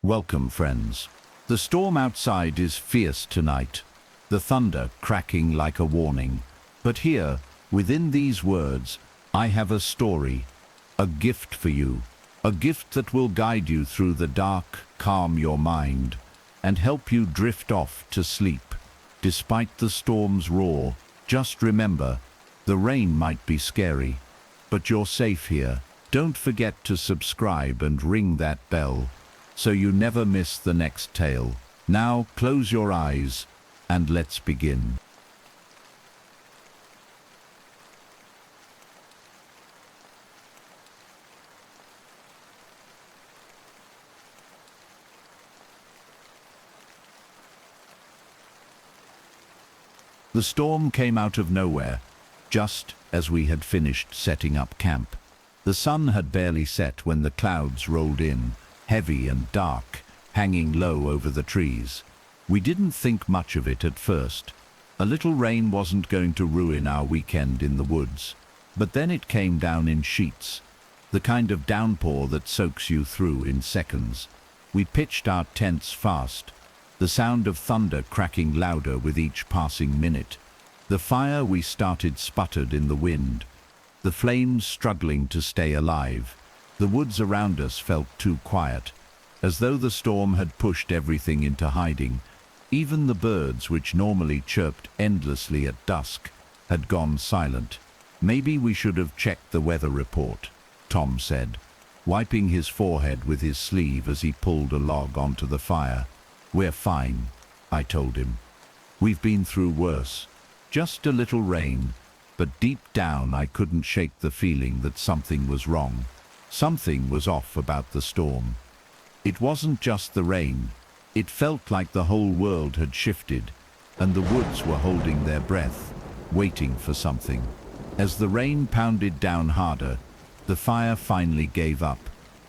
Welcome, friends. The storm outside is fierce tonight, the thunder cracking like a warning. But here, within these words, I have a story, a gift for you, a gift that will guide you through the dark, calm your mind, and help you drift off to sleep. Despite the storm's roar, just remember, the rain might be scary, but you're safe here. Don't forget to subscribe and ring that bell, so you never miss the next tale. Now close your eyes and let's begin. The storm came out of nowhere, just as we had finished setting up camp. The sun had barely set when the clouds rolled in, heavy and dark, hanging low over the trees. We didn't think much of it at first. A little rain wasn't going to ruin our weekend in the woods. But then it came down in sheets, the kind of downpour that soaks you through in seconds. We pitched our tents fast, the sound of thunder cracking louder with each passing minute. The fire we started sputtered in the wind, the flames struggling to stay alive. The woods around us felt too quiet, as though the storm had pushed everything into hiding. Even the birds, which normally chirped endlessly at dusk, had gone silent. Maybe we should have checked the weather report, Tom said, wiping his forehead with his sleeve as he pulled a log onto the fire. We're fine, I told him. We've been through worse. Just a little rain, but deep down I couldn't shake the feeling that something was wrong. Something was off about the storm. It wasn't just the rain. It felt like the whole world had shifted, and the woods were holding their breath, waiting for something. As the rain pounded down harder, the fire finally gave up,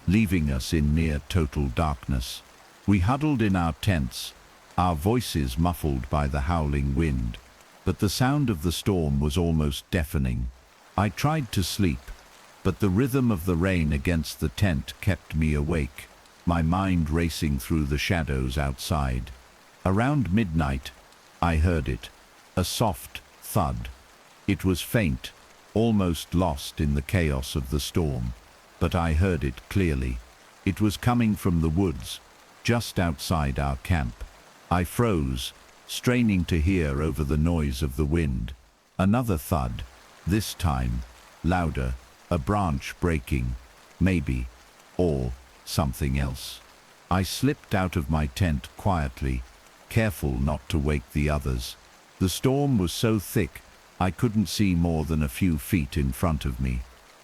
leaving us in near total darkness. We huddled in our tents, our voices muffled by the howling wind, but the sound of the storm was almost deafening. I tried to sleep, but the rhythm of the rain against the tent kept me awake, my mind racing through the shadows outside. Around midnight, I heard it, a soft thud. It was faint, almost lost in the chaos of the storm, but I heard it clearly. It was coming from the woods, just outside our camp. I froze, straining to hear over the noise of the wind. Another thud, this time louder, a branch breaking, maybe, or something else. I slipped out of my tent quietly, careful not to wake the others. The storm was so thick, I couldn't see more than a few feet in front of me.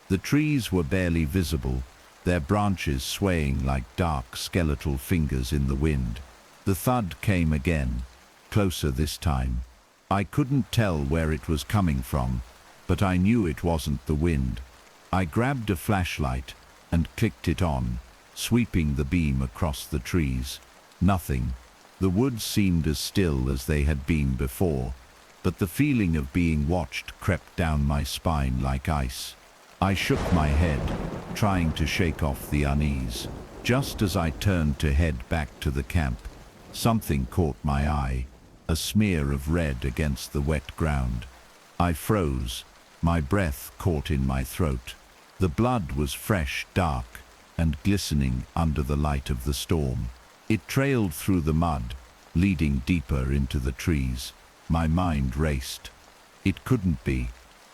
The trees were barely visible, their branches swaying like dark skeletal fingers in the wind. The thud came again, closer this time. I couldn't tell where it was coming from, but I knew it wasn't the wind. I grabbed a flashlight and clicked it on, sweeping the beam across the trees. Nothing. The woods seemed as still as they had been before, but the feeling of being watched crept down my spine like ice. I shook my head, trying to shake off the unease. Just as I turned to head back to the camp, something caught my eye, a smear of red against the wet ground. I froze, my breath caught in my throat. The blood was fresh, dark, and glistening under the light of the storm. It trailed through the mud, leading deeper into the trees. My mind raced. It couldn't be.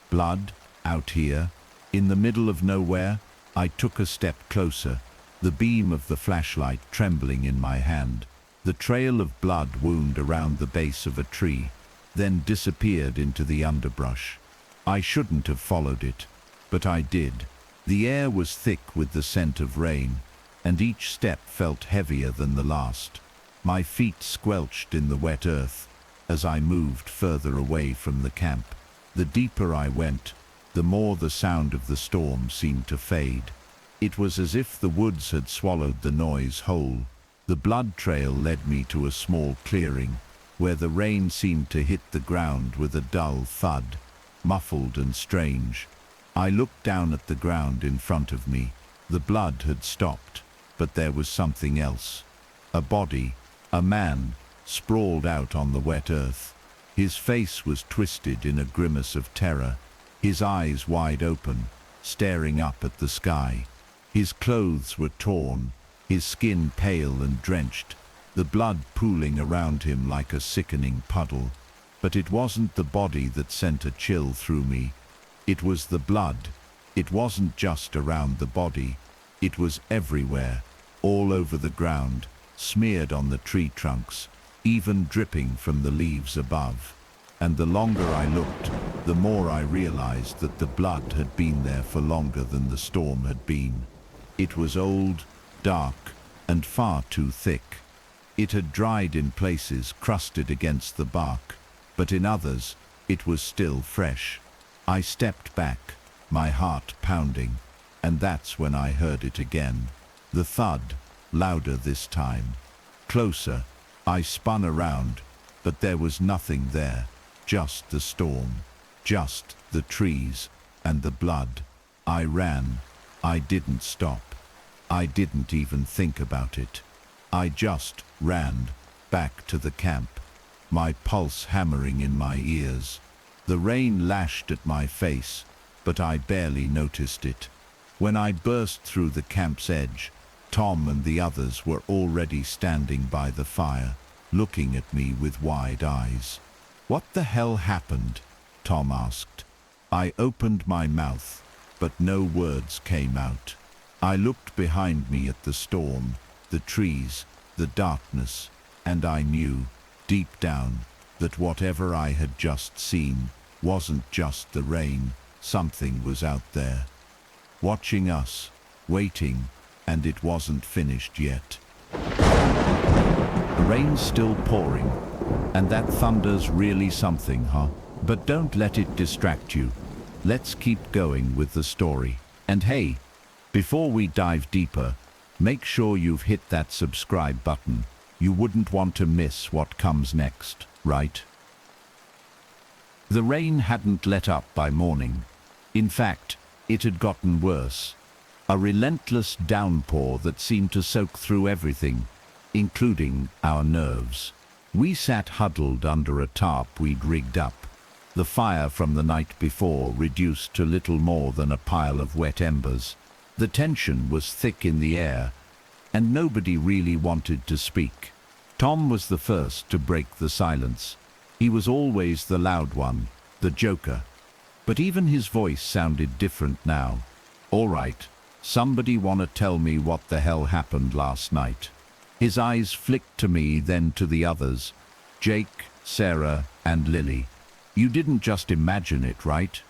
Blood, out here, in the middle of nowhere. I took a step closer, the beam of the flashlight trembling in my hand. The trail of blood wound around the base of a tree, then disappeared into the underbrush. I shouldn't have followed it, but I did. The air was thick with the scent of rain, and each step felt heavier than the last. My feet squelched in the wet earth as I moved further away from the camp. The deeper I went, the more the sound of the storm seemed to fade. It was as if the woods had swallowed the noise whole. The blood trail led me to a small clearing, where the rain seemed to hit the ground with a dull thud, muffled and strange. I looked down at the ground in front of me. The blood had stopped, but there was something else. A body, a man, sprawled out on the wet earth. His face was twisted in a grimace of terror, his eyes wide open, staring up at the sky. His clothes were torn, his skin pale and drenched, the blood pooling around him like a sickening puddle. But it wasn't the body that sent a chill through me. It was the blood. It wasn't just around the body. It was everywhere, all over the ground, smeared on the tree trunks, even dripping from the leaves above. And the longer I looked, the more I realized that the blood had been there for longer than the storm had been. It was old, dark, and far too thick. It had dried in places, crusted against the bark, but in others, it was still fresh. I stepped back, my heart pounding, and that's when I heard it again. The thud, louder this time. Closer. I spun around, but there was nothing there. Just the storm. Just the trees and the blood. I ran. I didn't stop. I didn't even think about it. I just ran back to the camp, my pulse hammering in my ears. The rain lashed at my face, but I barely noticed it. When I burst through the camp's edge, Tom and the others were already standing by the fire, looking at me with wide eyes. "What the hell happened?" Tom asked. I opened my mouth, but no words came out. I looked behind me at the storm, the trees, the darkness, and I knew, deep down, that whatever I had just seen wasn't just the rain. Something was out there, watching us, waiting, and it wasn't finished yet. The rain's still pouring, and that thunder's really something, huh? But don't let it distract you. Let's keep going with the story. And hey, before we dive deeper, make sure you've hit that subscribe button. You wouldn't want to miss what comes next, right? The rain hadn't let up by morning. In fact, it had gotten worse. A relentless downpour that seemed to soak through everything, including our nerves. We sat huddled under a tarp we'd rigged up, the fire from the night before reduced to little more than a pile of wet embers. The tension was thick in the air, and nobody really wanted to speak. Tom was the first to break the silence. He was always the loud one, the joker. But even his voice sounded different now. "All right, somebody wanna tell me what the hell happened last night?" His eyes flicked to me, then to the others, Jake, Sarah, and Lily. "You didn't just imagine it, right?"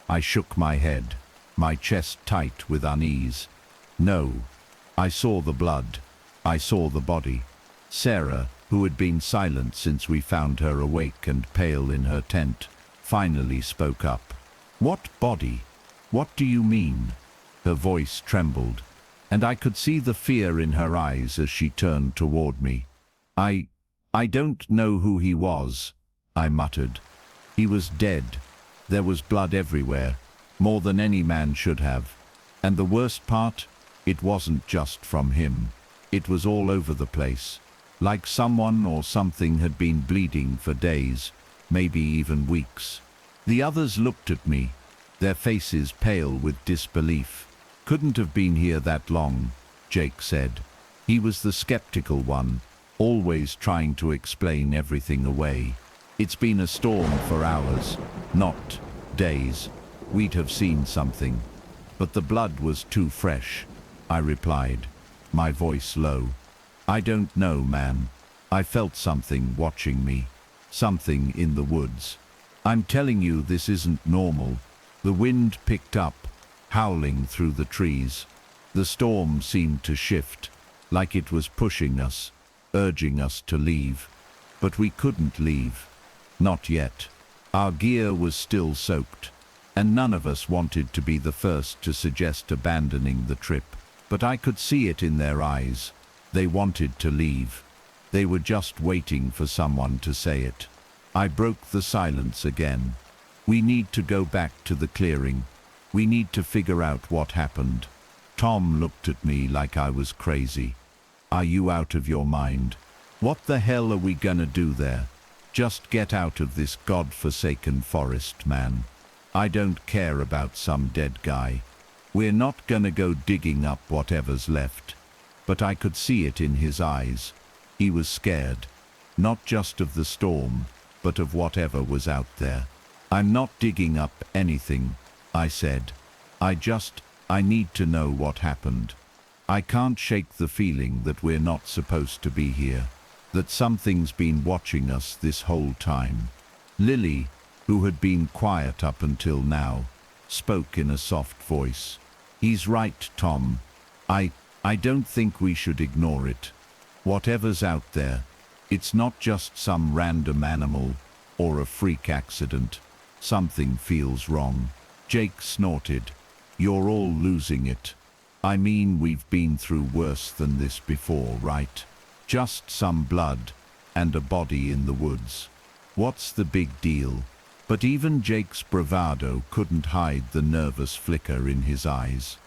I shook my head, my chest tight with unease. "No, I saw the blood. I saw the body." Sarah, who had been silent since we found her awake and pale in her tent, finally spoke up. "What body? What do you mean?" Her voice trembled, and I could see the fear in her eyes as she turned toward me. I don't know who he was," I muttered. "He was dead. There was blood everywhere, more than any man should have. And the worst part, it wasn't just from him. It was all over the place, like someone or something had been bleeding for days, maybe even weeks." The others looked at me, their faces pale with disbelief. "Couldn't have been here that long," Jake said. He was the skeptical one, always trying to explain everything away. "It's been a storm for hours, not days. We'd have seen something. But the blood was too fresh," I replied, my voice low. "I don't know, man. I felt something watching me. Something in the woods. I'm telling you, this isn't normal." The wind picked up, howling through the trees. The storm seemed to shift, like it was pushing us, urging us to leave. But we couldn't leave. Not yet. Our gear was still soaked, and none of us wanted to be the first to suggest abandoning the trip. But I could see it in their eyes. They wanted to leave. They were just waiting for someone to say it. I broke the silence again. "We need to go back to the clearing. We need to figure out what happened." Tom looked at me like I was crazy. Are you out of your mind? What the hell are we gonna do there? Just get out of this god-forsaken forest, man. I don't care about some dead guy. We're not gonna go digging up whatever's left. But I could see it in his eyes. He was scared. Not just of the storm, but of whatever was out there. I'm not digging up anything, I said. I need to know what happened. I can't shake the feeling that we're not supposed to be here. That something's been watching us this whole time. Lily, who had been quiet up until now, spoke in a soft voice. He's right, Tom. I don't think we should ignore it. Whatever's out there, it's not just some random animal or a freak accident. Something feels wrong. Jake snorted. You're all losing it. I mean, we've been through worse than this before, right? Just some blood and a body in the woods. What's the big deal? But even Jake's bravado couldn't hide the nervous flicker in his eyes.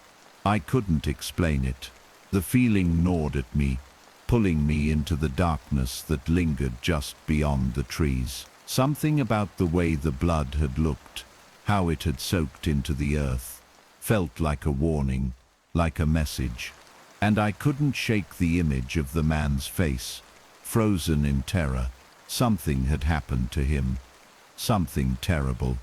I couldn't explain it. The feeling gnawed at me, pulling me into the darkness that lingered just beyond the trees. Something about the way the blood had looked, how it had soaked into the earth, felt like a warning, like a message. And I couldn't shake the image of the man's face, frozen in terror. Something had happened to him. Something terrible.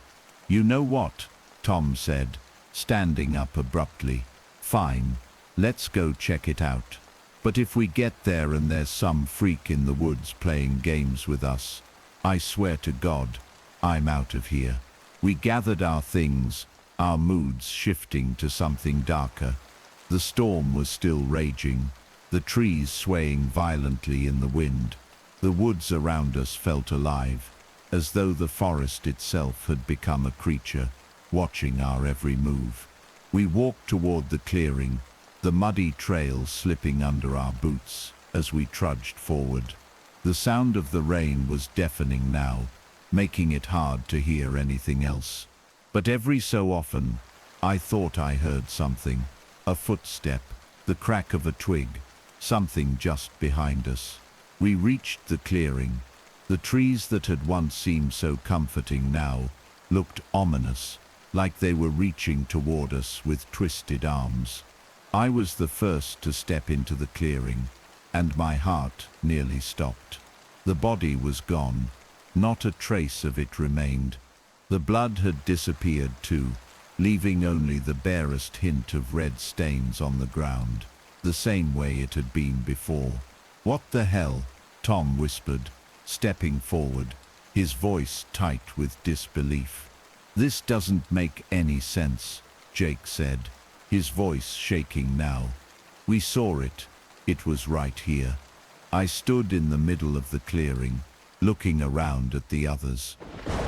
You know what? Tom said, standing up abruptly. Fine, let's go check it out. But if we get there and there's some freak in the woods playing games with us, I swear to God, I'm out of here. We gathered our things, our moods shifting to something darker. The storm was still raging, the trees swaying violently in the wind. The woods around us felt alive, as though the forest itself had become a creature, watching our every move. We walked toward the clearing, the muddy trail slipping under our boots as we trudged forward. The sound of the rain was deafening now, making it hard to hear anything else. But every so often, I thought I heard something. A footstep, the crack of a twig, something just behind us. We reached the clearing. The trees that had once seemed so comforting now looked ominous, like they were reaching toward us with twisted arms. I was the first to step into the clearing, and my heart nearly stopped. The body was gone. Not a trace of it remained. The blood had disappeared too, leaving only the barest hint of red stains on the ground, the same way it had been before. What the hell? Tom whispered, stepping forward, his voice tight with disbelief. This doesn't make any sense, Jake said, his voice shaking now. We saw it. It was right here. I stood in the middle of the clearing, looking around at the others.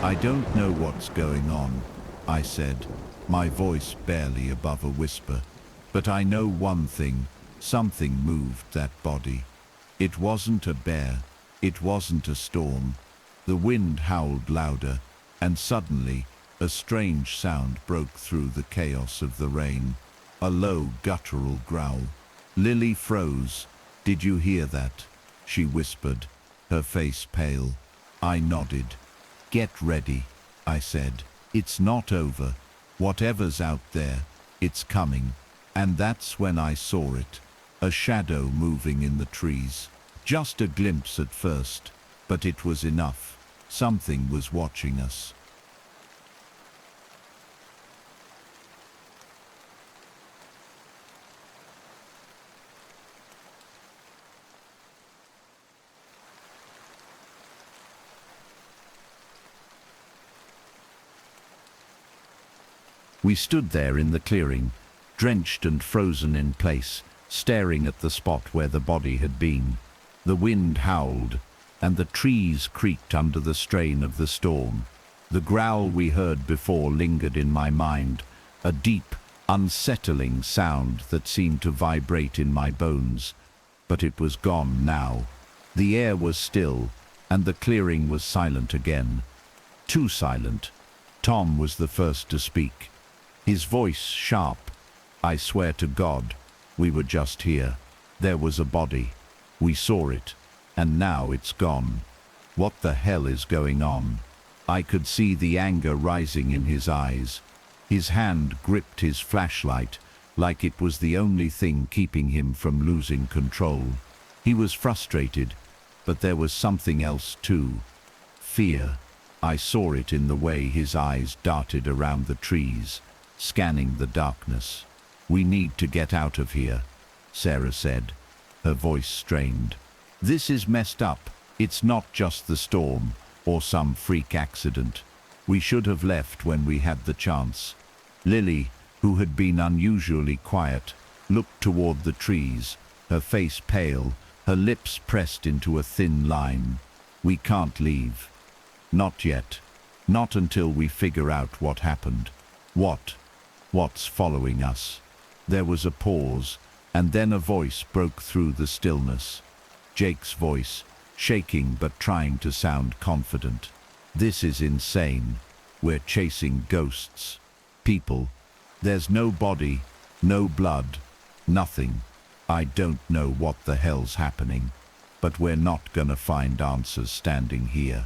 I don't know what's going on, I said, my voice barely above a whisper. But I know one thing, something moved that body. It wasn't a bear, it wasn't a storm. The wind howled louder, and suddenly, a strange sound broke through the chaos of the rain. A low, guttural growl. Lily froze. Did you hear that? She whispered, her face pale. I nodded. Get ready, I said. It's not over. Whatever's out there, it's coming. And that's when I saw it. A shadow moving in the trees. Just a glimpse at first, but it was enough. Something was watching us. We stood there in the clearing, drenched and frozen in place, staring at the spot where the body had been. The wind howled, and the trees creaked under the strain of the storm. The growl we heard before lingered in my mind, a deep, unsettling sound that seemed to vibrate in my bones. But it was gone now. The air was still, and the clearing was silent again. Too silent. Tom was the first to speak. His voice sharp. I swear to God, we were just here. There was a body. We saw it, and now it's gone. What the hell is going on? I could see the anger rising in his eyes. His hand gripped his flashlight like it was the only thing keeping him from losing control. He was frustrated, but there was something else too. Fear. I saw it in the way his eyes darted around the trees, scanning the darkness. "We need to get out of here," Sarah said, her voice strained. "This is messed up. It's not just the storm or some freak accident. We should have left when we had the chance." Lily, who had been unusually quiet, looked toward the trees, her face pale, her lips pressed into a thin line. "We can't leave. Not yet. Not until we figure out what happened. What's following us?" There was a pause, and then a voice broke through the stillness. Jake's voice, shaking but trying to sound confident. "This is insane. We're chasing ghosts. People. There's no body, no blood, nothing. I don't know what the hell's happening, but we're not gonna find answers standing here.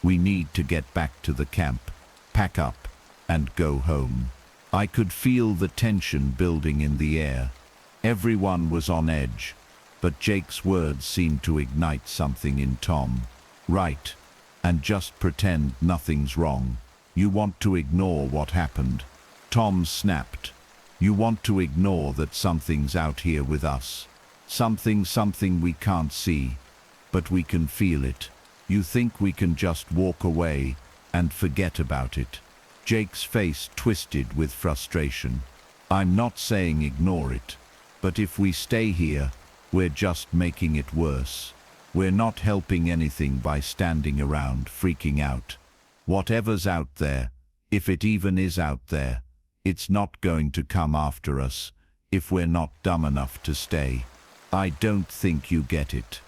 We need to get back to the camp, pack up, and go home." I could feel the tension building in the air. Everyone was on edge, but Jake's words seemed to ignite something in Tom. "Right, and just pretend nothing's wrong. You want to ignore what happened." Tom snapped. "You want to ignore that something's out here with us. Something we can't see, but we can feel it. You think we can just walk away and forget about it?" Jake's face twisted with frustration. "I'm not saying ignore it, but if we stay here, we're just making it worse. We're not helping anything by standing around freaking out. Whatever's out there, if it even is out there, it's not going to come after us if we're not dumb enough to stay." "I don't think you get it,"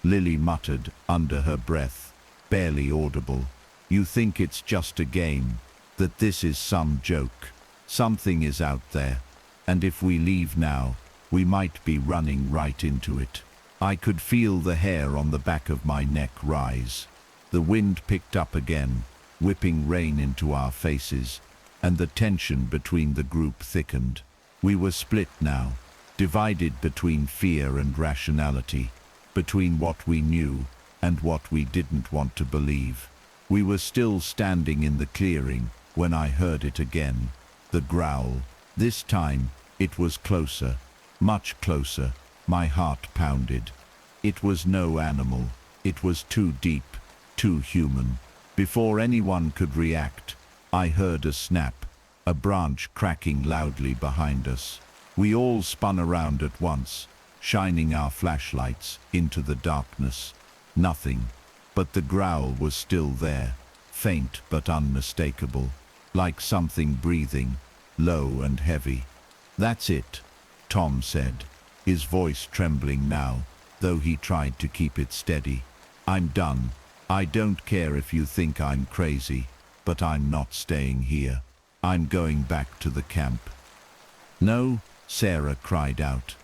Lily muttered under her breath, barely audible. "You think it's just a game, that this is some joke. Something is out there, and if we leave now, we might be running right into it." I could feel the hair on the back of my neck rise. The wind picked up again, whipping rain into our faces, and the tension between the group thickened. We were split now, divided between fear and rationality, between what we knew and what we didn't want to believe. We were still standing in the clearing when I heard it again, the growl. This time, it was closer, much closer. My heart pounded. It was no animal. It was too deep, too human. Before anyone could react, I heard a snap, a branch cracking loudly behind us. We all spun around at once, shining our flashlights into the darkness. Nothing, but the growl was still there, faint but unmistakable, like something breathing, low and heavy. "That's it," Tom said, his voice trembling now, though he tried to keep it steady. "I'm done. I don't care if you think I'm crazy, but I'm not staying here. I'm going back to the camp." "No," Sarah cried out.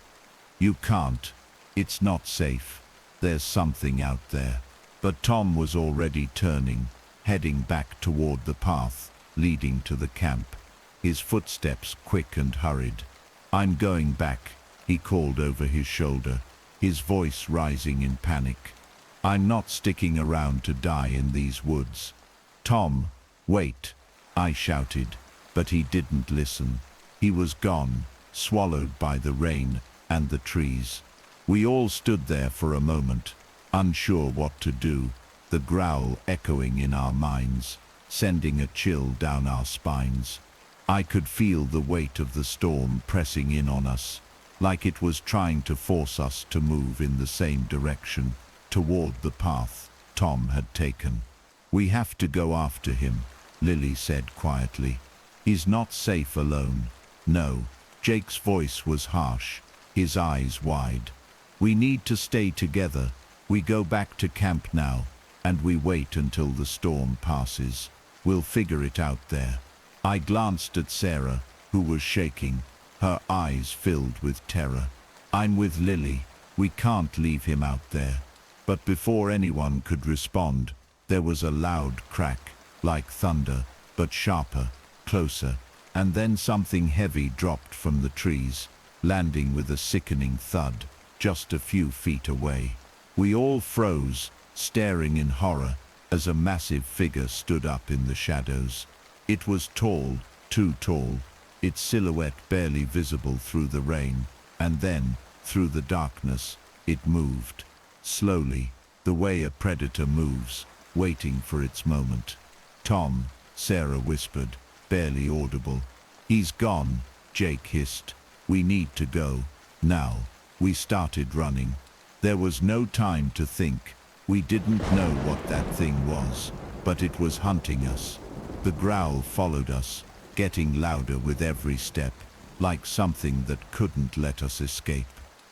"You can't. It's not safe. There's something out there." But Tom was already turning, heading back toward the path leading to the camp, his footsteps quick and hurried. "I'm going back," he called over his shoulder, his voice rising in panic. "I'm not sticking around to die in these woods." "Tom, wait," I shouted, but he didn't listen. He was gone, swallowed by the rain and the trees. We all stood there for a moment, unsure what to do, the growl echoing in our minds, sending a chill down our spines. I could feel the weight of the storm pressing in on us, like it was trying to force us to move in the same direction, toward the path Tom had taken. "We have to go after him," Lily said quietly. "He's not safe alone." "No." Jake's voice was harsh, his eyes wide. "We need to stay together. We go back to camp now, and we wait until the storm passes. We'll figure it out there." I glanced at Sarah, who was shaking, her eyes filled with terror. "I'm with Lily," We can't leave him out there." But before anyone could respond, there was a loud crack, like thunder, but sharper, closer, and then something heavy dropped from the trees, landing with a sickening thud, just a few feet away. We all froze, staring in horror, as a massive figure stood up in the shadows. It was tall, too tall, its silhouette barely visible through the rain, and then, through the darkness, it moved. Slowly, the way a predator moves, waiting for its moment. "Tom," Sarah whispered, barely audible. "He's gone," Jake hissed. "We need to go. Now." We started running. There was no time to think. We didn't know what that thing was, but it was hunting us. The growl followed us, getting louder with every step, like something that couldn't let us escape.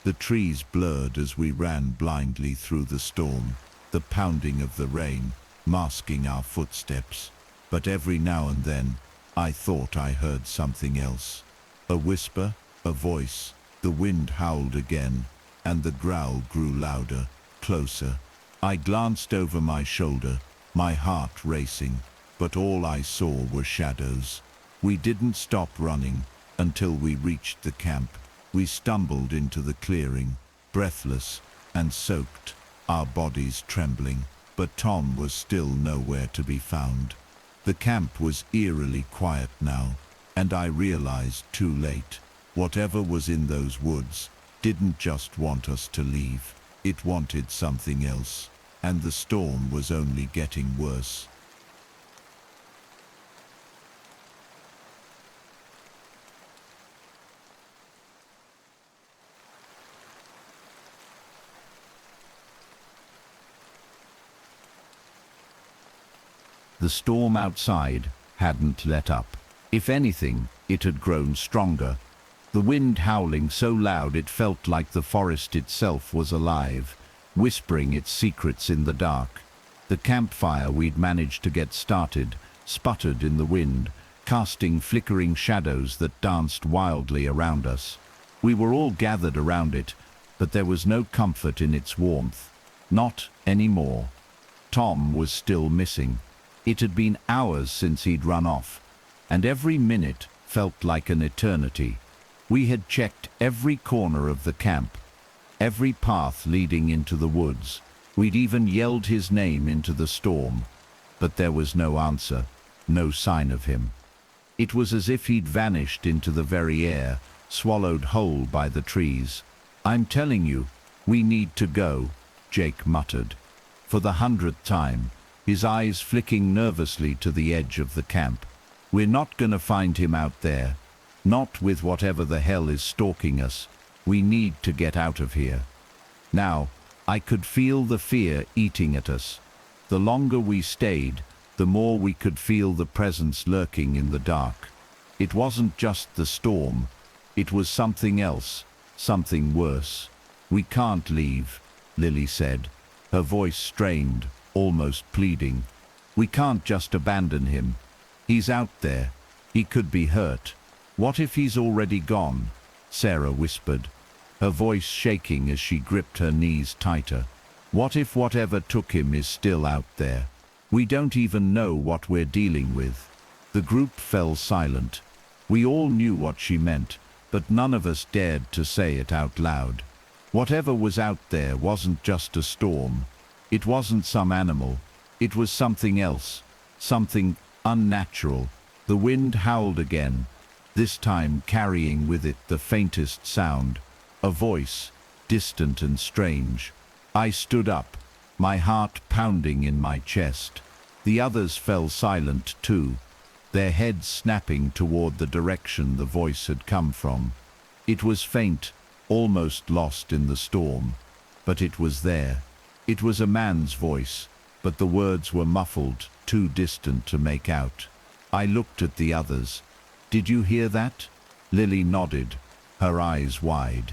The trees blurred as we ran blindly through the storm, the pounding of the rain masking our footsteps. But every now and then, I thought I heard something else. A whisper, a voice. The wind howled again, and the growl grew louder, closer. I glanced over my shoulder, my heart racing, but all I saw were shadows. We didn't stop running until we reached the camp. We stumbled into the clearing, breathless and soaked, our bodies trembling, but Tom was still nowhere to be found. The camp was eerily quiet now, and I realized too late, whatever was in those woods didn't just want us to leave. It wanted something else, and the storm was only getting worse. The storm outside hadn't let up. If anything, it had grown stronger. The wind howling so loud it felt like the forest itself was alive, whispering its secrets in the dark. The campfire we'd managed to get started sputtered in the wind, casting flickering shadows that danced wildly around us. We were all gathered around it, but there was no comfort in its warmth. Not anymore. Tom was still missing. It had been hours since he'd run off, and every minute felt like an eternity. We had checked every corner of the camp, every path leading into the woods. We'd even yelled his name into the storm, but there was no answer, no sign of him. It was as if he'd vanished into the very air, swallowed whole by the trees. "I'm telling you, we need to go," Jake muttered. For the 100th time, his eyes flicking nervously to the edge of the camp. "We're not gonna find him out there. Not with whatever the hell is stalking us. We need to get out of here." Now, I could feel the fear eating at us. The longer we stayed, the more we could feel the presence lurking in the dark. It wasn't just the storm. It was something else, something worse. "We can't leave," Lily said, her voice strained, almost pleading. "We can't just abandon him. He's out there. He could be hurt." "What if he's already gone?" Sarah whispered, her voice shaking as she gripped her knees tighter. "What if whatever took him is still out there? We don't even know what we're dealing with." The group fell silent. We all knew what she meant, but none of us dared to say it out loud. Whatever was out there wasn't just a storm. It wasn't some animal. It was something else, something unnatural. The wind howled again, this time carrying with it the faintest sound, a voice, distant and strange. I stood up, my heart pounding in my chest. The others fell silent too, their heads snapping toward the direction the voice had come from. It was faint, almost lost in the storm, but it was there. It was a man's voice, but the words were muffled, too distant to make out. I looked at the others. "Did you hear that?" Lily nodded, her eyes wide.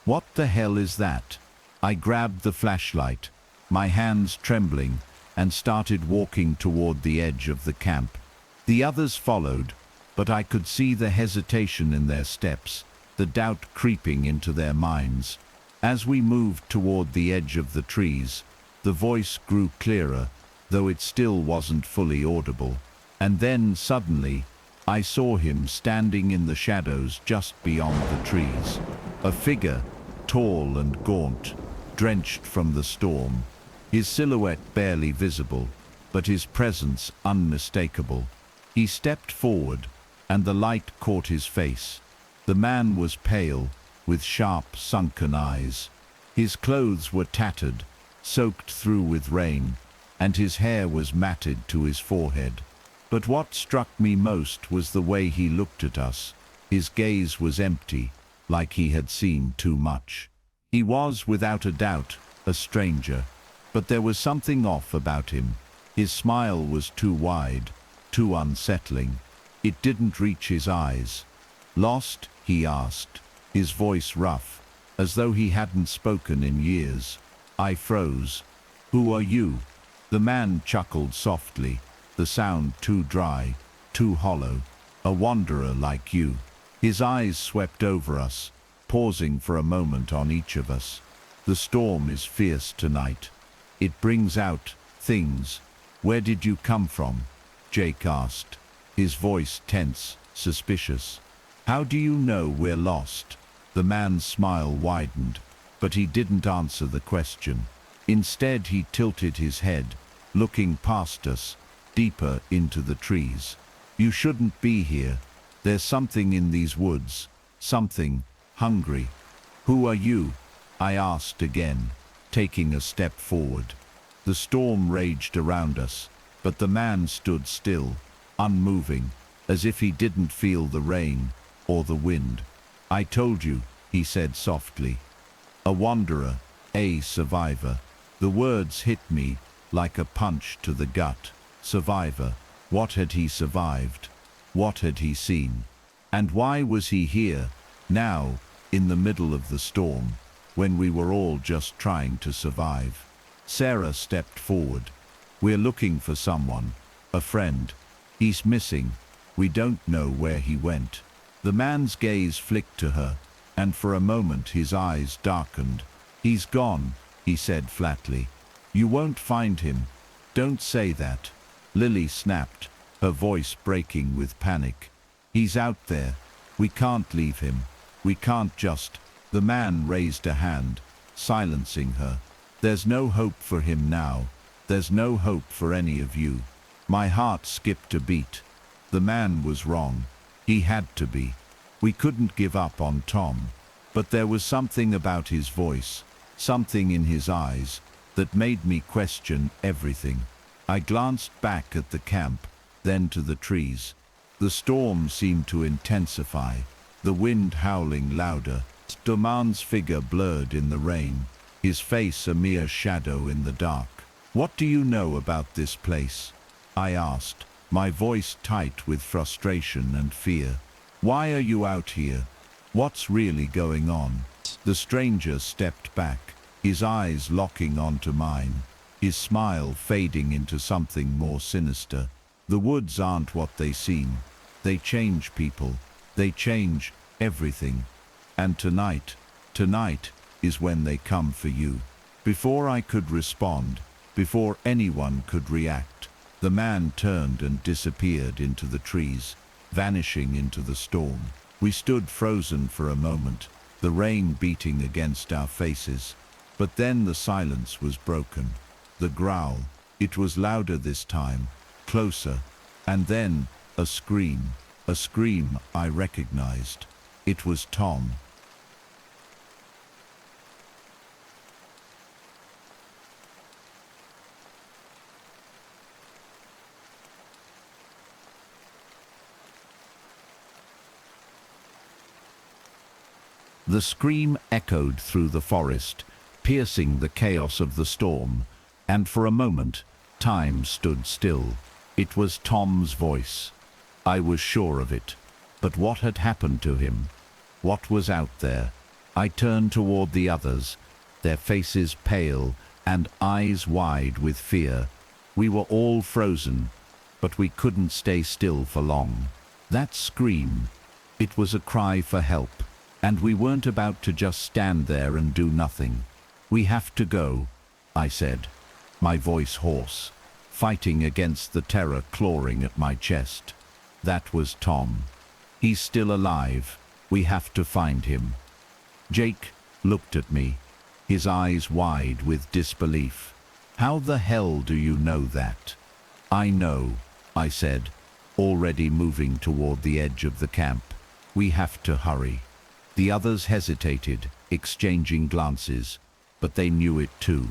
"What the hell is that?" I grabbed the flashlight, my hands trembling, and started walking toward the edge of the camp. The others followed, but I could see the hesitation in their steps, the doubt creeping into their minds. As we moved toward the edge of the trees, the voice grew clearer, though it still wasn't fully audible. And then, suddenly, I saw him standing in the shadows just beyond the trees. A figure, tall and gaunt, drenched from the storm, his silhouette barely visible, but his presence unmistakable. He stepped forward, and the light caught his face. The man was pale, with sharp, sunken eyes. His clothes were tattered, soaked through with rain, and his hair was matted to his forehead. But what struck me most was the way he looked at us. His gaze was empty, like he had seen too much. He was, without a doubt, a stranger, but there was something off about him. His smile was too wide, too unsettling. It didn't reach his eyes. "Lost?" he asked, his voice rough, as though he hadn't spoken in years. I froze. "Who are you?" The man chuckled softly, the sound too dry, too hollow. "A wanderer like you." His eyes swept over us, pausing for a moment on each of us. "The storm is fierce tonight. It brings out things. Where did you come from?" Jake asked, his voice tense, suspicious. "How do you know we're lost?" The man's smile widened, but he didn't answer the question. Instead, he tilted his head, looking past us, deeper into the trees. "You shouldn't be here. There's something in these woods, something hungry." "Who are you?" I asked again, taking a step forward. The storm raged around us, but the man stood still, unmoving, as if he didn't feel the rain or the wind. "I told you," he said softly. "A wanderer, a survivor." The words hit me like a punch to the gut. Survivor. What had he survived? What had he seen? And why was he here, now, in the middle of the storm, when we were all just trying to survive? Sarah stepped forward. "We're looking for someone, a friend. He's missing. We don't know where he went." The man's gaze flicked to her, and for a moment his eyes darkened. "He's gone," he said flatly. "You won't find him. Don't say that." Lily snapped, her voice breaking with panic. "He's out there. We can't leave him. We can't just—" The man raised a hand, silencing her. "There's no hope for him now. There's no hope for any of you." My heart skipped a beat. The man was wrong. He had to be. We couldn't give up on Tom. But there was something about his voice, something in his eyes, that made me question everything. I glanced back at the camp, then to the trees. The storm seemed to intensify, the wind howling louder. Doman's figure blurred in the rain, his face a mere shadow in the dark. "What do you know about this place?" I asked, my voice tight with frustration and fear. "Why are you out here? What's really going on?" The stranger stepped back, his eyes locking onto mine, his smile fading into something more sinister. "The woods aren't what they seem. They change people. They change everything. And tonight is when they come for you." Before I could respond, before anyone could react, the man turned and disappeared into the trees, vanishing into the storm. We stood frozen for a moment, the rain beating against our faces. But then the silence was broken. The growl. It was louder this time, closer. And then a scream I recognized. It was Tom. The scream echoed through the forest, piercing the chaos of the storm, and for a moment, time stood still. It was Tom's voice. I was sure of it. But what had happened to him? What was out there? I turned toward the others, their faces pale and eyes wide with fear. We were all frozen, but we couldn't stay still for long. That scream, it was a cry for help. And we weren't about to just stand there and do nothing. "We have to go," I said, my voice hoarse, fighting against the terror clawing at my chest. That was Tom. "He's still alive. We have to find him." Jake looked at me, his eyes wide with disbelief. "How the hell do you know that?" "I know," I said, already moving toward the edge of the camp. "We have to hurry." The others hesitated, exchanging glances, but they knew it too.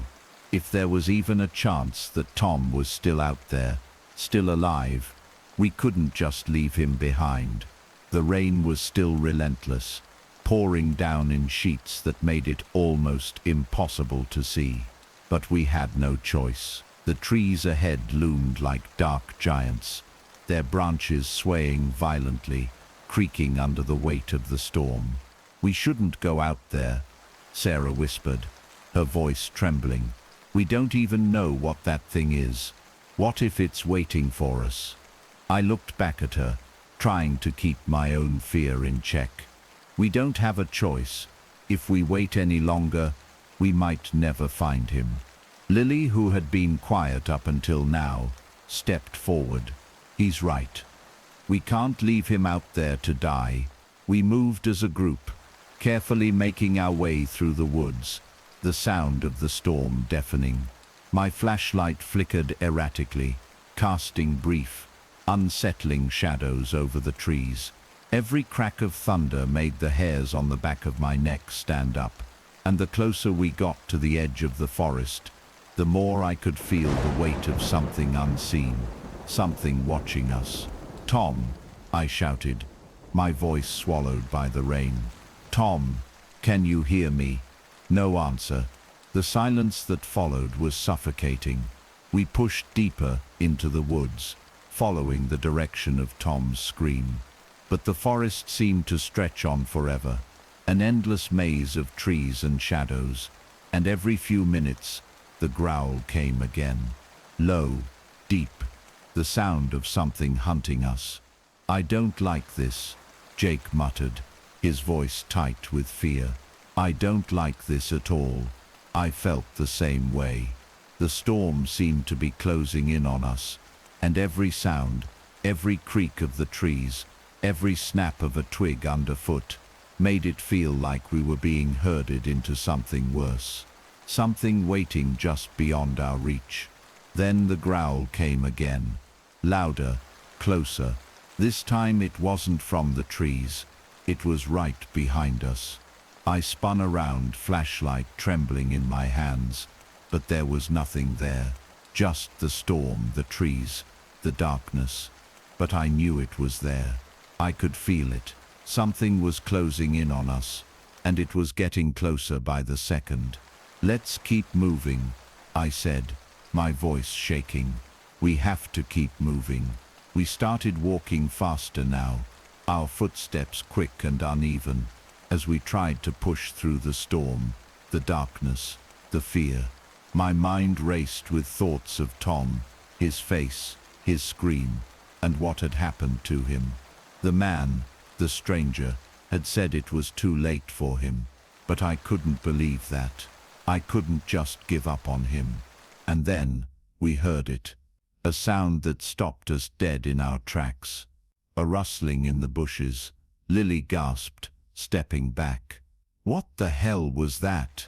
If there was even a chance that Tom was still out there, still alive, we couldn't just leave him behind. The rain was still relentless, pouring down in sheets that made it almost impossible to see. But we had no choice. The trees ahead loomed like dark giants, their branches swaying violently, creaking under the weight of the storm. "We shouldn't go out there," Sarah whispered, her voice trembling. "We don't even know what that thing is. What if it's waiting for us?" I looked back at her, trying to keep my own fear in check. "We don't have a choice. If we wait any longer, we might never find him." Lily, who had been quiet up until now, stepped forward. "He's right. We can't leave him out there to die." We moved as a group, carefully making our way through the woods, the sound of the storm deafening. My flashlight flickered erratically, casting brief, unsettling shadows over the trees. Every crack of thunder made the hairs on the back of my neck stand up, and the closer we got to the edge of the forest, the more I could feel the weight of something unseen, something watching us. "Tom," I shouted, my voice swallowed by the rain. "Tom, can you hear me?" No answer. The silence that followed was suffocating. We pushed deeper into the woods, following the direction of Tom's scream. But the forest seemed to stretch on forever, an endless maze of trees and shadows, and every few minutes the growl came again. Low, deep, the sound of something hunting us. "I don't like this," Jake muttered, his voice tight with fear. "I don't like this at all." I felt the same way. The storm seemed to be closing in on us, and every sound, every creak of the trees, every snap of a twig underfoot, made it feel like we were being herded into something worse, something waiting just beyond our reach. Then the growl came again, louder, closer. This time it wasn't from the trees, it was right behind us. I spun around, flashlight trembling in my hands, but there was nothing there, just the storm, the trees, the darkness. But I knew it was there. I could feel it. Something was closing in on us, and it was getting closer by the second. "Let's keep moving," I said, my voice shaking. "We have to keep moving." We started walking faster now, our footsteps quick and uneven, as we tried to push through the storm, the darkness, the fear. My mind raced with thoughts of Tom, his face, his scream, and what had happened to him. The man, the stranger, had said it was too late for him, but I couldn't believe that. I couldn't just give up on him. And then we heard it, a sound that stopped us dead in our tracks. A rustling in the bushes. Lily gasped, stepping back. "What the hell was that?"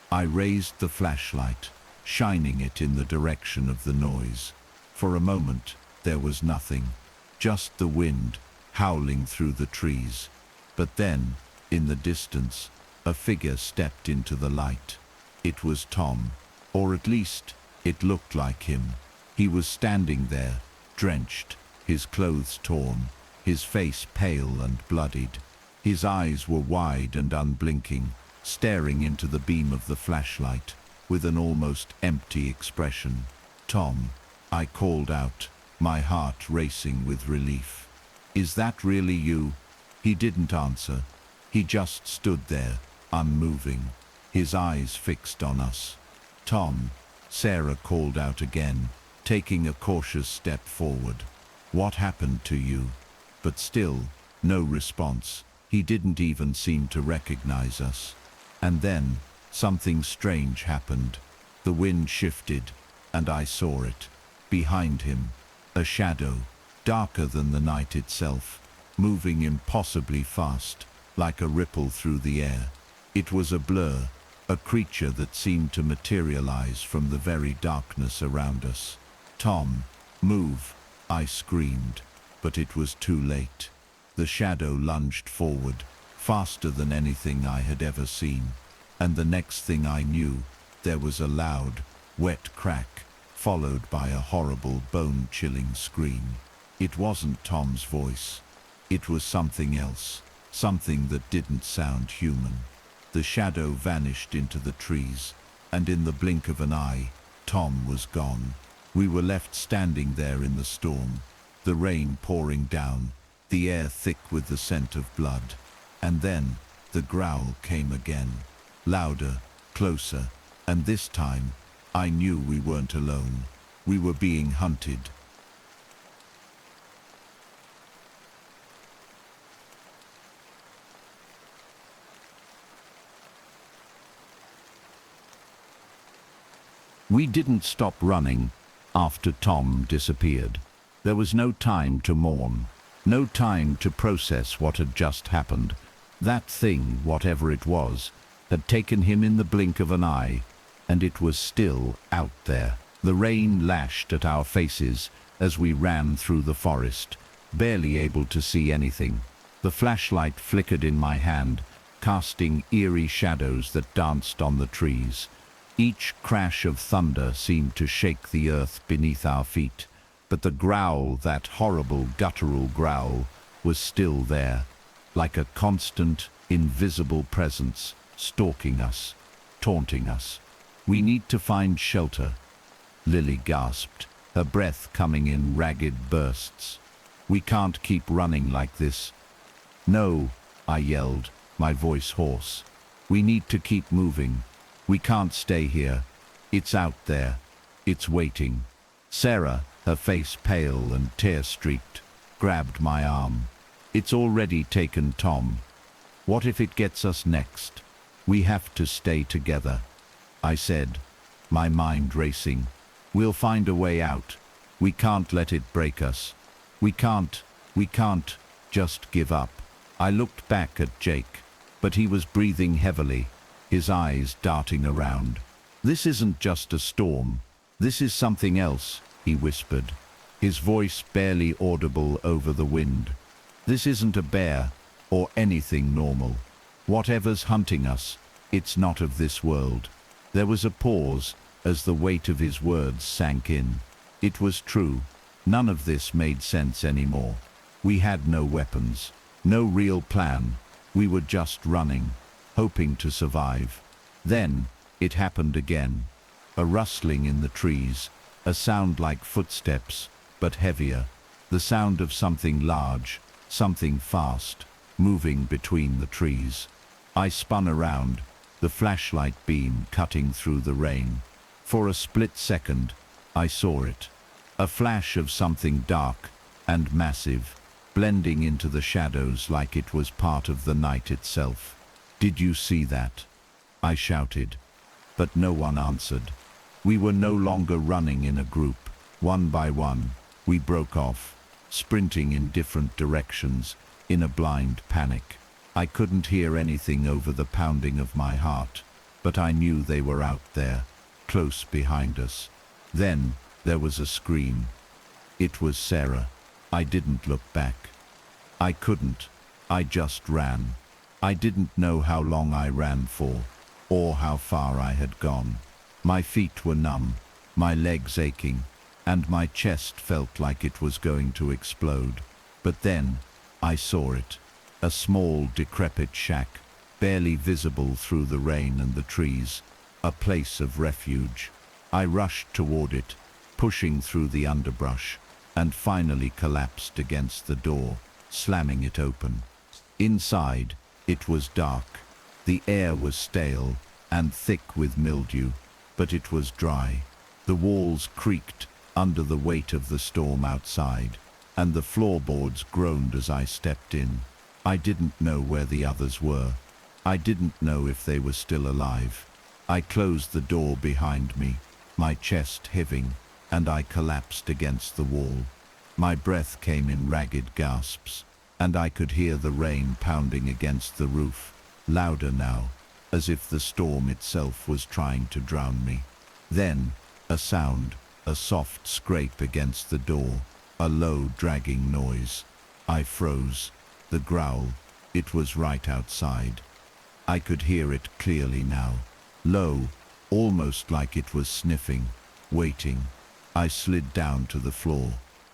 I raised the flashlight, shining it in the direction of the noise. For a moment, there was nothing, just the wind howling through the trees. But then, in the distance, a figure stepped into the light. It was Tom, or at least, it looked like him. He was standing there, drenched, his clothes torn, his face pale and bloodied. His eyes were wide and unblinking, staring into the beam of the flashlight, with an almost empty expression. "Tom," I called out, my heart racing with relief. "Is that really you?" He didn't answer. He just stood there, unmoving, his eyes fixed on us. "Tom," Sarah called out again, taking a cautious step forward. "What happened to you?" But still, no response. He didn't even seem to recognize us. And then, something strange happened. The wind shifted, and I saw it. Behind him, a shadow, darker than the night itself, moving impossibly fast, like a ripple through the air. It was a blur, a creature that seemed to materialize from the very darkness around us. "Tom, move!" I screamed, but it was too late. The shadow lunged forward, faster than anything I had ever seen, and the next thing I knew, there was a loud, wet crack, followed by a horrible, bone-chilling scream. It wasn't Tom's voice. It was something else, something that didn't sound human. The shadow vanished into the trees, and in the blink of an eye, Tom was gone. We were left standing there in the storm, the rain pouring down, the air thick with the scent of blood. And then the growl came again, louder, closer, and this time I knew we weren't alone. We were being hunted. We didn't stop running after Tom disappeared. There was no time to mourn, no time to process what had just happened. That thing, whatever it was, had taken him in the blink of an eye, and it was still out there. The rain lashed at our faces as we ran through the forest, barely able to see anything. The flashlight flickered in my hand, casting eerie shadows that danced on the trees. Each crash of thunder seemed to shake the earth beneath our feet, but the growl, that horrible guttural growl, was still there, like a constant, invisible presence, stalking us, taunting us. "We need to find shelter," Lily gasped, her breath coming in ragged bursts. "We can't keep running like this." "No," I yelled, my voice hoarse. "We need to keep moving. We can't stay here. It's out there. It's waiting." Sarah, her face pale and tear-streaked, grabbed my arm. "It's already taken Tom. What if it gets us next? We have to stay together," I said, my mind racing. "We'll find a way out. We can't let it break us. We can't just give up." I looked back at Jake, but he was breathing heavily, his eyes darting around. "This isn't just a storm. This is something else," he whispered, his voice barely audible over the wind. "This isn't a bear or anything normal. Whatever's hunting us, it's not of this world." There was a pause as the weight of his words sank in. It was true. None of this made sense anymore. We had no weapons, no real plan. We were just running, hoping to survive. Then it happened again. A rustling in the trees, a sound like footsteps, but heavier. The sound of something large, something fast, moving between the trees. I spun around, the flashlight beam cutting through the rain. For a split second, I saw it. A flash of something dark and massive, blending into the shadows like it was part of the night itself. "Did you see that?" I shouted, but no one answered. We were no longer running in a group. One by one, we broke off, sprinting in different directions, in a blind panic. I couldn't hear anything over the pounding of my heart, but I knew they were out there, close behind us. Then there was a scream. It was Sarah. I didn't look back. I couldn't. I just ran. I didn't know how long I ran for, or how far I had gone. My feet were numb, my legs aching, and my chest felt like it was going to explode. But then I saw it. A small, decrepit shack, barely visible through the rain and the trees, a place of refuge. I rushed toward it, pushing through the underbrush, and finally collapsed against the door, slamming it open. Inside, it was dark. The air was stale and thick with mildew, but it was dry. The walls creaked under the weight of the storm outside, and the floorboards groaned as I stepped in. I didn't know where the others were. I didn't know if they were still alive. I closed the door behind me, my chest heaving, and I collapsed against the wall. My breath came in ragged gasps, and I could hear the rain pounding against the roof, louder now, as if the storm itself was trying to drown me. Then, a sound, a soft scrape against the door, a low dragging noise. I froze. The growl, it was right outside. I could hear it clearly now. Low, almost like it was sniffing, waiting. I slid down to the floor,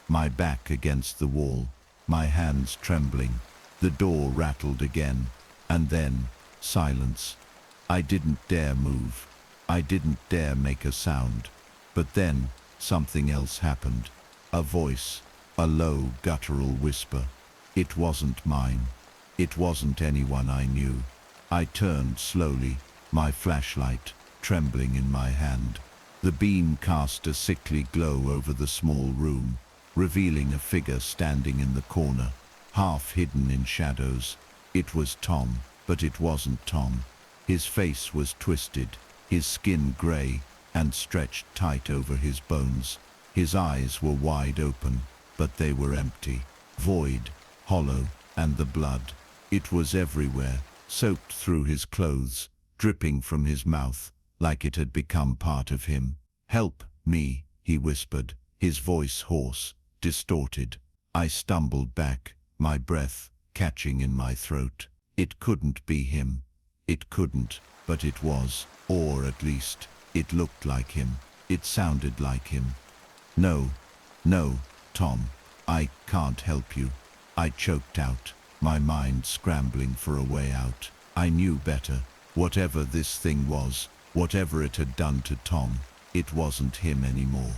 my back against the wall, my hands trembling. The door rattled again, and then, silence. I didn't dare move. I didn't dare make a sound. But then, something else happened. A voice, a low, guttural whisper. It wasn't mine. It wasn't anyone I knew. I turned slowly, my flashlight trembling in my hand. The beam cast a sickly glow over the small room, revealing a figure standing in the corner, half hidden in shadows. It was Tom, but it wasn't Tom. His face was twisted, his skin gray and stretched tight over his bones. His eyes were wide open, but they were empty, void, hollow, and the blood. It was everywhere, soaked through his clothes, dripping from his mouth, like it had become part of him. "Help me," he whispered, his voice hoarse, distorted. I stumbled back, my breath catching in my throat. It couldn't be him. It couldn't, but it was, or at least, it looked like him. It sounded like him. "No, no, Tom, I can't help you," I choked out, my mind scrambling for a way out. I knew better. Whatever this thing was, whatever it had done to Tom, it wasn't him anymore.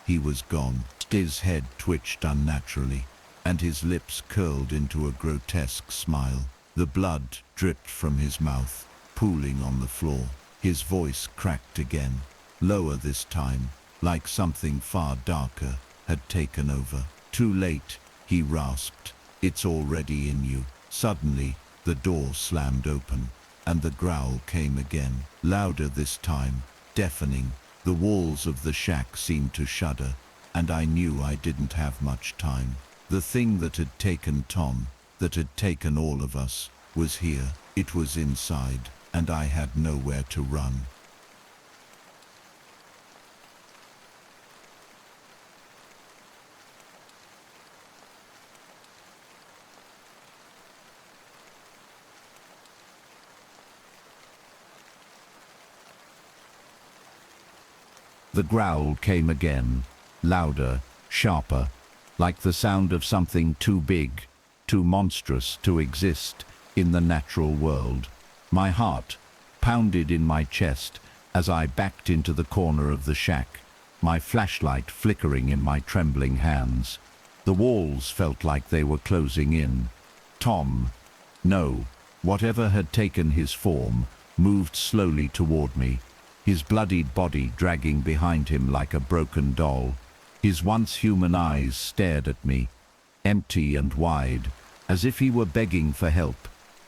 He was gone. His head twitched unnaturally, and his lips curled into a grotesque smile. The blood dripped from his mouth, pooling on the floor. His voice cracked again, lower this time, like something far darker had taken over. "Too late," he rasped. "It's already in you." Suddenly, the door slammed open, and the growl came again, louder this time, deafening. The walls of the shack seemed to shudder, and I knew I didn't have much time. The thing that had taken Tom, that had taken all of us, was here. It was inside, and I had nowhere to run. The growl came again, louder, sharper, like the sound of something too big, too monstrous to exist in the natural world. My heart pounded in my chest as I backed into the corner of the shack, my flashlight flickering in my trembling hands. The walls felt like they were closing in. Tom, no, whatever had taken his form, moved slowly toward me, his bloodied body dragging behind him like a broken doll. His once human eyes stared at me, empty and wide, as if he were begging for help.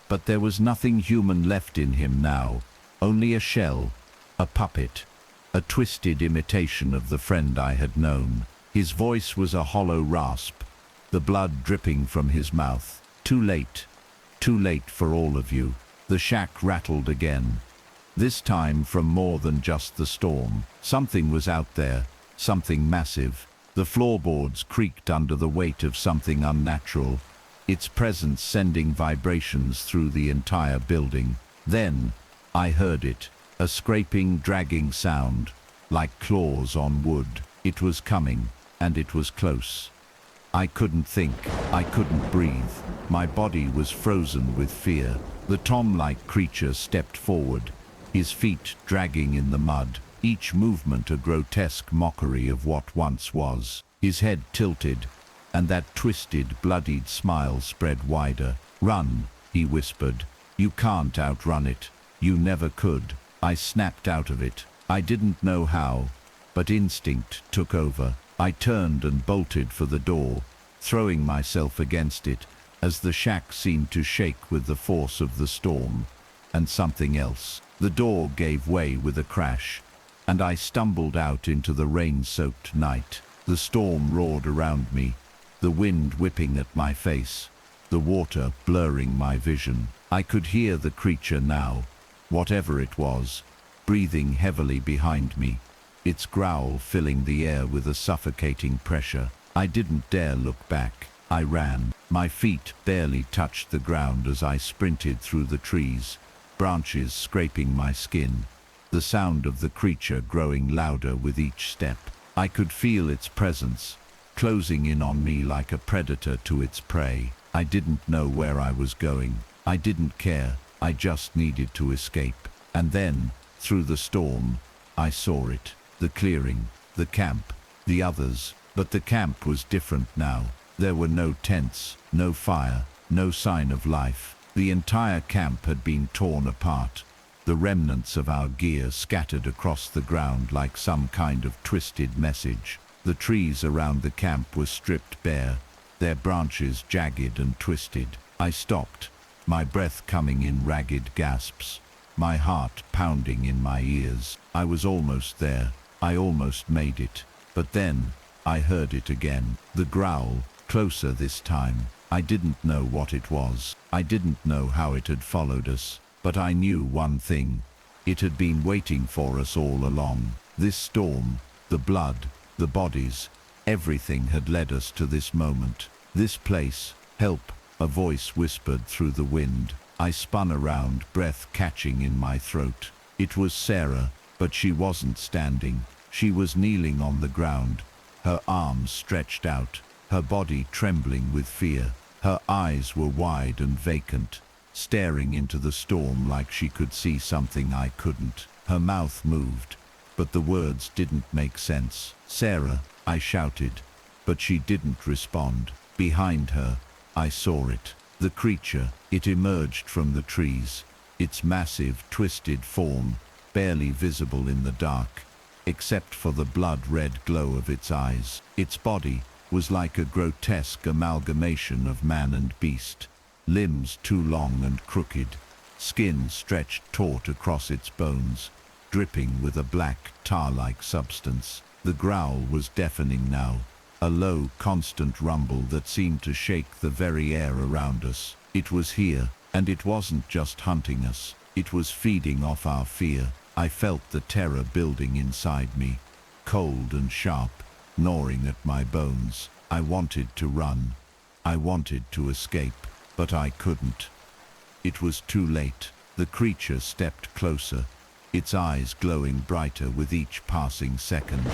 But there was nothing human left in him now, only a shell, a puppet, a twisted imitation of the friend I had known. His voice was a hollow rasp, the blood dripping from his mouth. Too late for all of you." The shack rattled again, this time from more than just the storm. Something was out there, something massive. The floorboards creaked under the weight of something unnatural, its presence sending vibrations through the entire building. Then, I heard it, a scraping, dragging sound, like claws on wood. It was coming, and it was close. I couldn't think, I couldn't breathe. My body was frozen with fear. The Tom-like creature stepped forward, his feet dragging in the mud, each movement a grotesque mockery of what once was. His head tilted, and that twisted, bloodied smile spread wider. "Run," he whispered. "You can't outrun it. You never could." I snapped out of it. I didn't know how, but instinct took over. I turned and bolted for the door, throwing myself against it, as the shack seemed to shake with the force of the storm. And something else. The door gave way with a crash, and I stumbled out into the rain-soaked night. The storm roared around me, the wind whipping at my face, the water blurring my vision. I could hear the creature now, whatever it was, breathing heavily behind me, its growl filling the air with a suffocating pressure. I didn't dare look back. I ran. My feet barely touched the ground as I sprinted through the trees, branches scraping my skin, the sound of the creature growing louder with each step. I could feel its presence, closing in on me like a predator to its prey. I didn't know where I was going. I didn't care. I just needed to escape. And then, through the storm, I saw it. The clearing, the camp, the others. But the camp was different now. There were no tents, no fire, no sign of life. The entire camp had been torn apart, the remnants of our gear scattered across the ground like some kind of twisted message. The trees around the camp were stripped bare, their branches jagged and twisted. I stopped, my breath coming in ragged gasps, my heart pounding in my ears. I was almost there. I almost made it. But then, I heard it again. The growl, closer this time. I didn't know what it was. I didn't know how it had followed us. But I knew one thing. It had been waiting for us all along. This storm, the blood, the bodies, everything had led us to this moment. This place. Help, a voice whispered through the wind. I spun around, breath catching in my throat. It was Sarah, but she wasn't standing. She was kneeling on the ground, her arms stretched out, her body trembling with fear. Her eyes were wide and vacant, staring into the storm like she could see something I couldn't. Her mouth moved, but the words didn't make sense. "Sarah," I shouted, but she didn't respond. Behind her, I saw it. The creature. It emerged from the trees, its massive, twisted form barely visible in the dark, except for the blood-red glow of its eyes. Its body was like a grotesque amalgamation of man and beast, limbs too long and crooked, skin stretched taut across its bones, dripping with a black, tar-like substance. The growl was deafening now, a low, constant rumble that seemed to shake the very air around us. It was here, and it wasn't just hunting us. It was feeding off our fear. I felt the terror building inside me, cold and sharp, gnawing at my bones. I wanted to run. I wanted to escape, but I couldn't. It was too late. The creature stepped closer, its eyes glowing brighter with each passing second,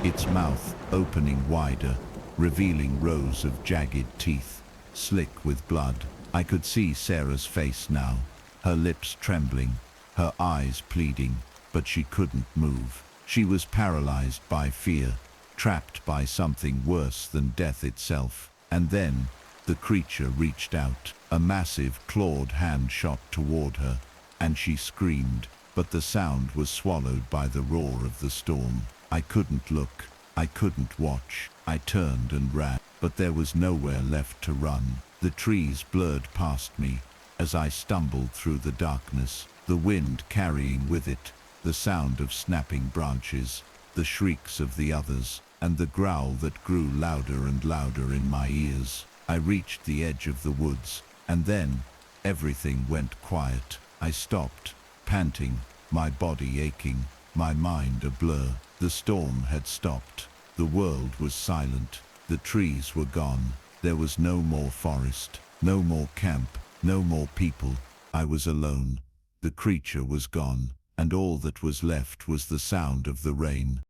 its mouth opening wider, revealing rows of jagged teeth, slick with blood. I could see Sarah's face now, her lips trembling, her eyes pleading, but she couldn't move. She was paralyzed by fear, trapped by something worse than death itself. And then, the creature reached out. A massive, clawed hand shot toward her, and she screamed, but the sound was swallowed by the roar of the storm. I couldn't look. I couldn't watch. I turned and ran, but there was nowhere left to run. The trees blurred past me as I stumbled through the darkness, the wind carrying with it the sound of snapping branches, the shrieks of the others, and the growl that grew louder and louder in my ears. I reached the edge of the woods, and then everything went quiet. I stopped, panting, my body aching, my mind a blur. The storm had stopped. The world was silent. The trees were gone. There was no more forest, no more camp, no more people. I was alone. The creature was gone, and all that was left was the sound of the rain.